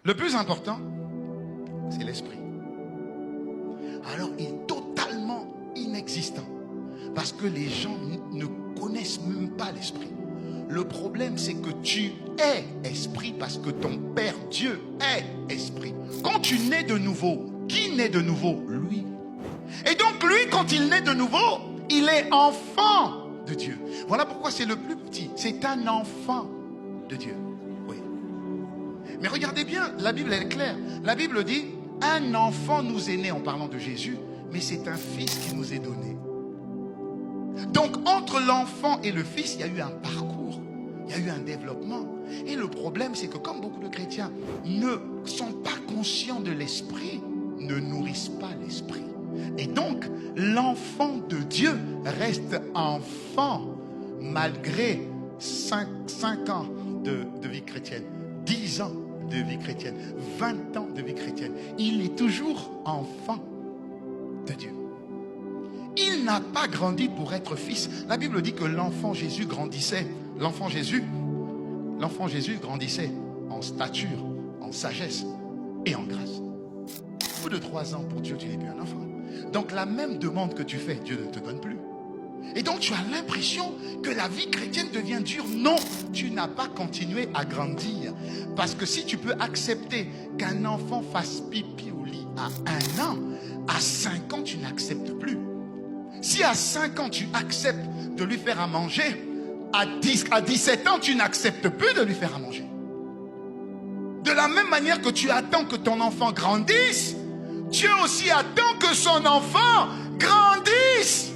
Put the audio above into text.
Le plus important, c'est l'esprit. Alors, il est totalement inexistant. Parce que les gens ne connaissent même pas l'esprit. Le problème, c'est que tu es esprit parce que ton Père Dieu est esprit. Quand tu nais de nouveau, qui naît de nouveau? Lui. Et donc lui, quand il naît de nouveau, il est enfant de Dieu. Voilà pourquoi c'est le plus petit. C'est un enfant de Dieu. Oui. Mais regardez bien, la Bible elle est claire. La Bible dit, un enfant nous est né en parlant de Jésus, mais c'est un fils qui nous est donné. Donc entre l'enfant et le fils, il y a eu un parcours, il y a eu un développement. Et le problème, c'est que comme beaucoup de chrétiens ne sont pas conscients de l'esprit, ne nourrissent pas l'esprit. Et donc, l'enfant de Dieu reste enfant malgré 5 ans de vie chrétienne, 10 ans de vie chrétienne, 20 ans de vie chrétienne. Il est toujours enfant de Dieu. Il n'a pas grandi pour être fils. La Bible dit que l'enfant Jésus grandissait. L'enfant Jésus grandissait en stature, en sagesse et en grâce. Au bout de 3 ans, pour Dieu, tu n'es plus un enfant. Donc la même demande que tu fais, Dieu ne te donne plus. Et donc tu as l'impression que la vie chrétienne devient dure. Non, tu n'as pas continué à grandir. Parce que si tu peux accepter qu'un enfant fasse pipi au lit à 1 an, à 5 ans, tu n'acceptes plus. Si à 5 ans, tu acceptes de lui faire à manger, à 17 ans, tu n'acceptes plus de lui faire à manger. De la même manière que tu attends que ton enfant grandisse, Dieu aussi attend que son enfant grandisse.